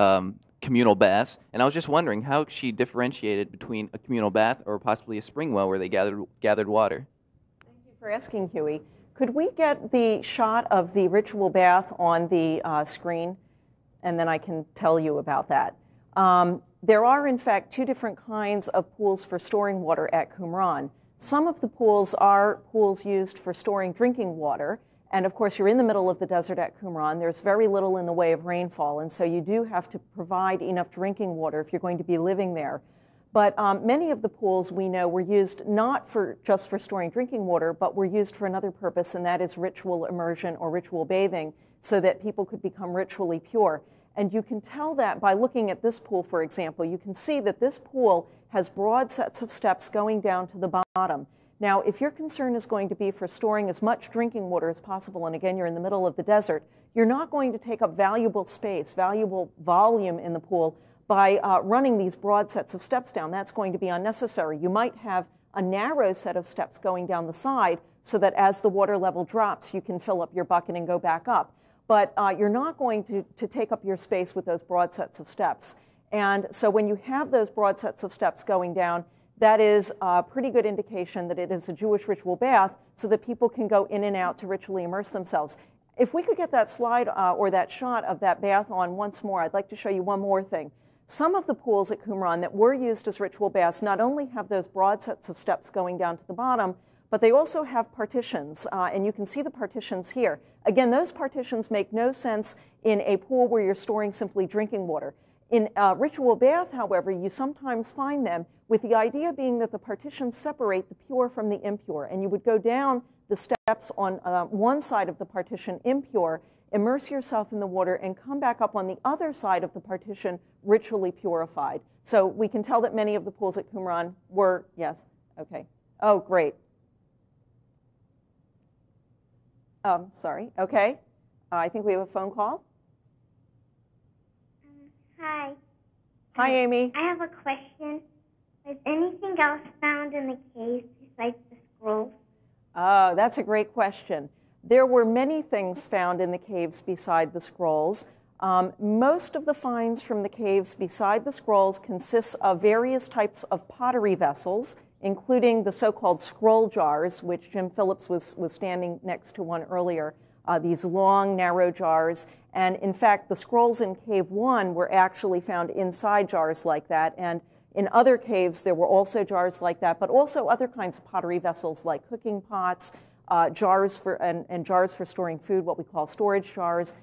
communal baths, and I was just wondering how she differentiated between a communal bath or possibly a spring well where they gathered water. Thank you for asking, Huey. Could we get the shot of the ritual bath on the screen? And then I can tell you about that. There are, in fact, two different kinds of pools for storing water at Qumran. Some of the pools are pools used for storing drinking water. And of course, you're in the middle of the desert at Qumran. There's very little in the way of rainfall. And so you do have to provide enough drinking water if you're going to be living there. But many of the pools we know were used not just for storing drinking water, but were used for another purpose, and that is ritual immersion or ritual bathing, so that people could become ritually pure. And you can tell that by looking at this pool, for example. You can see that this pool has broad sets of steps going down to the bottom. Now, if your concern is going to be for storing as much drinking water as possible, and again, you're in the middle of the desert, you're not going to take up valuable space, valuable volume in the pool by running these broad sets of steps down. That's going to be unnecessary. You might have a narrow set of steps going down the side so that as the water level drops, you can fill up your bucket and go back up. But you're not going to take up your space with those broad sets of steps. And so when you have those broad sets of steps going down, that is a pretty good indication that it is a Jewish ritual bath so that people can go in and out to ritually immerse themselves. If we could get that slide or that shot of that bath on once more, I'd like to show you one more thing. Some of the pools at Qumran that were used as ritual baths not only have those broad sets of steps going down to the bottom, but they also have partitions, and you can see the partitions here. Again, those partitions make no sense in a pool where you're storing simply drinking water. In a ritual bath, however, you sometimes find them with the idea being that the partitions separate the pure from the impure, and you would go down the steps on one side of the partition, impure, immerse yourself in the water, and come back up on the other side of the partition, ritually purified. So we can tell that many of the pools at Qumran were, yes, okay. Oh, great. Sorry, okay. I think we have a phone call. Hi. Hi, Amy. I have a question. Was anything else found in the caves besides the scrolls? Oh, that's a great question. There were many things found in the caves beside the scrolls. Most of the finds from the caves beside the scrolls consists of various types of pottery vessels, including the so-called scroll jars, which Jim Phillips was standing next to one earlier, these long, narrow jars. And in fact, the scrolls in Cave 1 were actually found inside jars like that. And in other caves, there were also jars like that, but also other kinds of pottery vessels like cooking pots, jars and jars for storing food, what we call storage jars.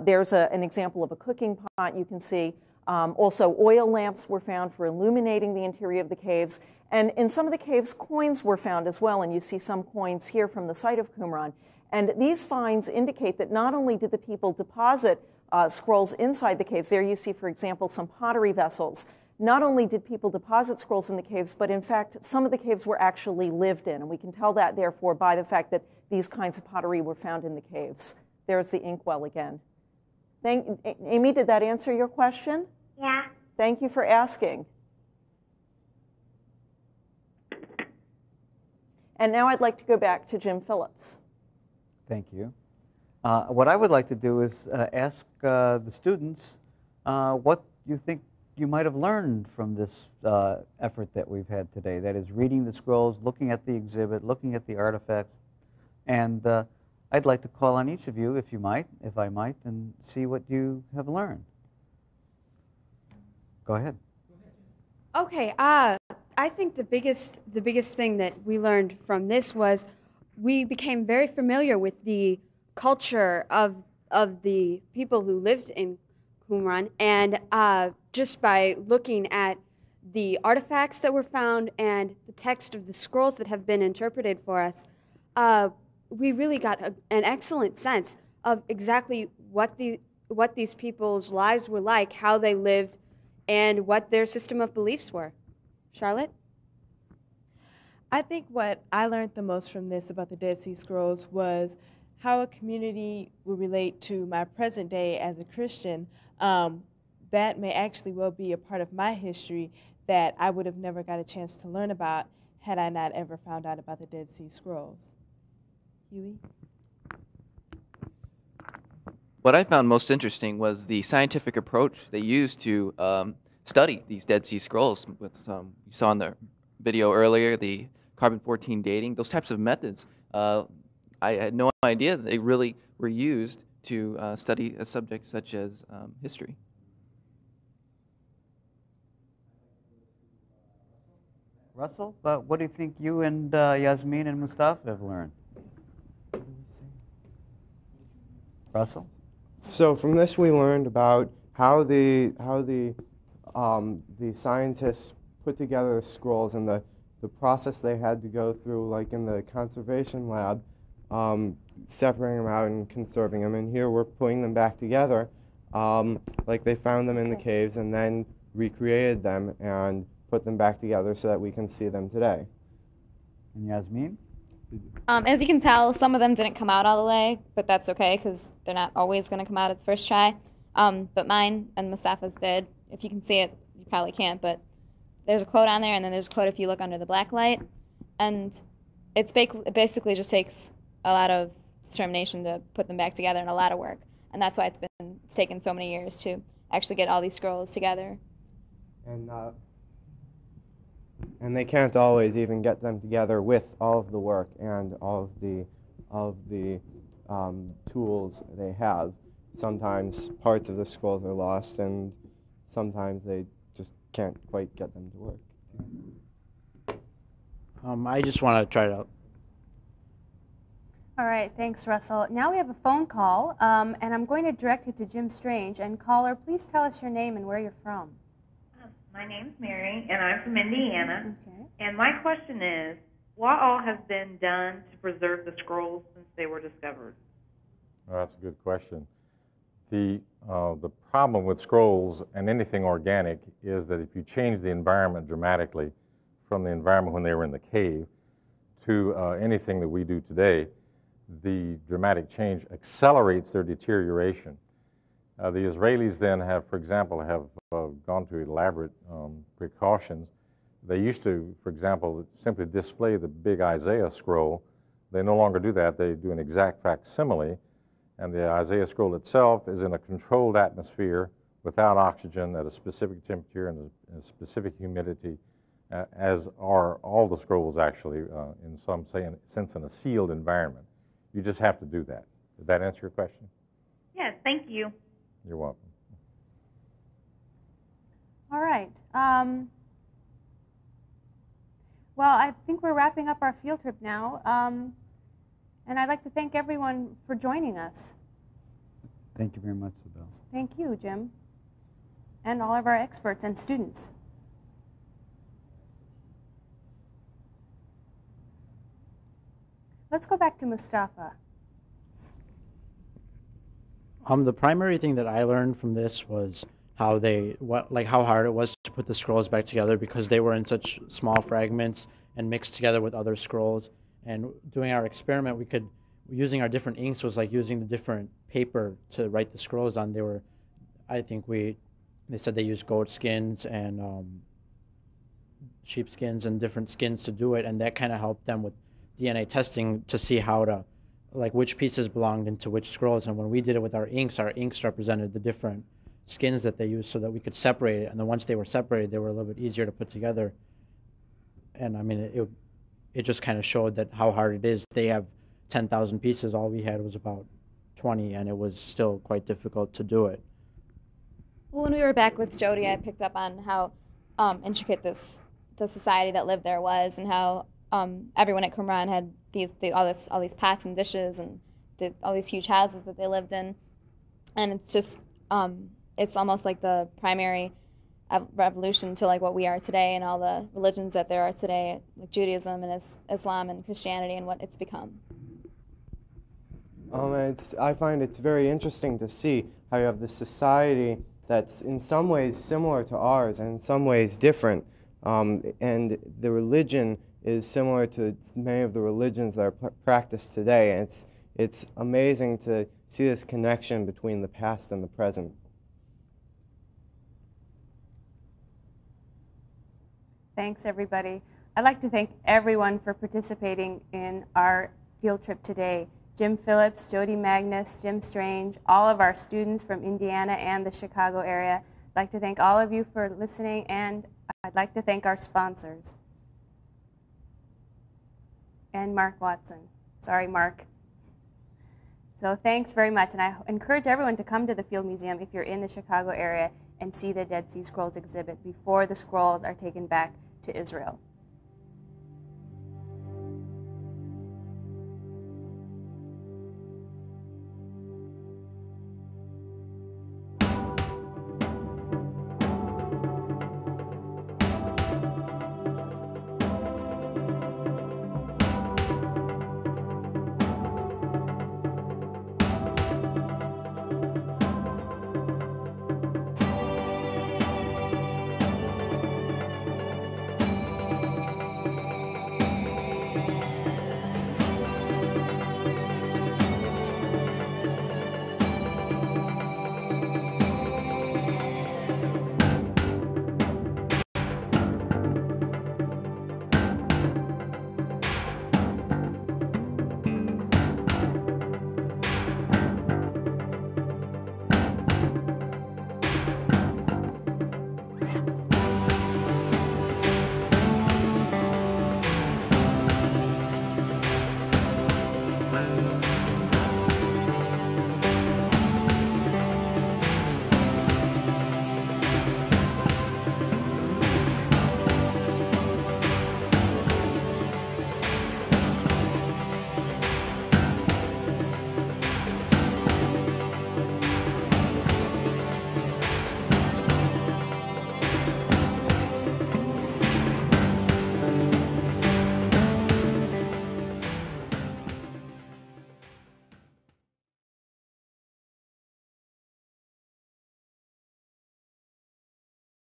There's an example of a cooking pot you can see. Also, oil lamps were found for illuminating the interior of the caves. And in some of the caves, coins were found as well, and you see some coins here from the site of Qumran. And these finds indicate that not only did the people deposit scrolls inside the caves, there you see, for example, some pottery vessels. Not only did people deposit scrolls in the caves, but in fact, some of the caves were actually lived in. And we can tell that, therefore, by the fact that these kinds of pottery were found in the caves. There's the inkwell again. Amy, did that answer your question? Yeah. Thank you for asking. And now I'd like to go back to Jim Phillips. Thank you. What I would like to do is ask the students what you think you might have learned from this effort that we've had today. That is, reading the scrolls, looking at the exhibit, looking at the artifacts. And I'd like to call on each of you, if I might, and see what you have learned. Go ahead. Okay, I think the biggest thing that we learned from this was we became very familiar with the culture of the people who lived in Qumran, and just by looking at the artifacts that were found and the text of the scrolls that have been interpreted for us, we really got an excellent sense of exactly what these people's lives were like, how they lived, and what their system of beliefs were. Charlotte? I think what I learned the most from this about the Dead Sea Scrolls was how a community would relate to my present day as a Christian. That may actually well be a part of my history that I would have never got a chance to learn about had I not ever found out about the Dead Sea Scrolls. Huey? What I found most interesting was the scientific approach they used to study these Dead Sea Scrolls. With you saw in the video earlier, the carbon-14 dating, those types of methods. I had no idea that they really were used to study a subject such as history. Russell, what do you think you and Yasmin and Mustafa have learned? Russell? So from this we learned about how the scientists put together the scrolls and the process they had to go through, like in the conservation lab, separating them out and conserving them. And here we're putting them back together, like they found them in the caves and then recreated them and put them back together so that we can see them today. And Yasmin? As you can tell, some of them didn't come out all the way, but that's okay because they're not always going to come out at the first try. But mine and Mustafa's did. If you can see it, you probably can't, but there's a quote on there, and then there's a quote if you look under the black light. And it basically just takes a lot of determination to put them back together and a lot of work. And that's why it's taken so many years to actually get all these scrolls together. And they can't always even get them together with all of the work and all of the tools they have. Sometimes parts of the scrolls are lost, and sometimes they just can't quite get them to work. I just want to try to. All right, thanks, Russell. Now we have a phone call, and I'm going to direct you to Jim Strange. And caller, please tell us your name and where you're from. My name's Mary, and I'm from Indiana. Okay. And my question is, what all has been done to preserve the scrolls since they were discovered? Well, that's a good question. The problem with scrolls and anything organic is that if you change the environment dramatically from the environment when they were in the cave to anything that we do today, the dramatic change accelerates their deterioration. The Israelis then have, for example, gone to elaborate precautions. They used to, for example, simply display the big Isaiah scroll. They no longer do that. They do an exact facsimile, and the Isaiah scroll itself is in a controlled atmosphere without oxygen at a specific temperature and a specific humidity, as are all the scrolls actually, in some sense, in a sealed environment. You just have to do that. Did that answer your question? Yes, thank you. You're welcome. All right. Well, I think we're wrapping up our field trip now. And I'd like to thank everyone for joining us. Thank you very much, Sybil. Thank you, Jim, and all of our experts and students. Let's go back to Mustafa. The primary thing that I learned from this was how how hard it was to put the scrolls back together because they were in such small fragments and mixed together with other scrolls. And doing our experiment, using our different inks was like using the different paper to write the scrolls on. They said they used goat skins and sheep skins and different skins to do it, and that kind of helped them with DNA testing to see how to, like which pieces belonged into which scrolls. And when we did it with our inks represented the different skins that they used so that we could separate it. And then once they were separated, they were a little bit easier to put together. And I mean, it just kind of showed that how hard it is. They have 10,000 pieces. All we had was about 20, and it was still quite difficult to do it. Well, when we were back with Jody, I picked up on how intricate the society that lived there was, and how everyone at Qumran had all these pots and dishes and all these huge houses that they lived in, and it's just it's almost like the primary revolution to like what we are today and all the religions that there are today, like Judaism and Islam and Christianity and what it's become. I find it's very interesting to see how you have this society that's in some ways similar to ours and in some ways different, and the religion is similar to many of the religions that are practiced today. And it's amazing to see this connection between the past and the present. Thanks, everybody. I'd like to thank everyone for participating in our field trip today. Jim Phillips, Jody Magnus, Jim Strange, all of our students from Indiana and the Chicago area. I'd like to thank all of you for listening, and I'd like to thank our sponsors. And Mark Watson. Sorry, Mark. So thanks very much, and I encourage everyone to come to the Field Museum if you're in the Chicago area and see the Dead Sea Scrolls exhibit before the scrolls are taken back to Israel.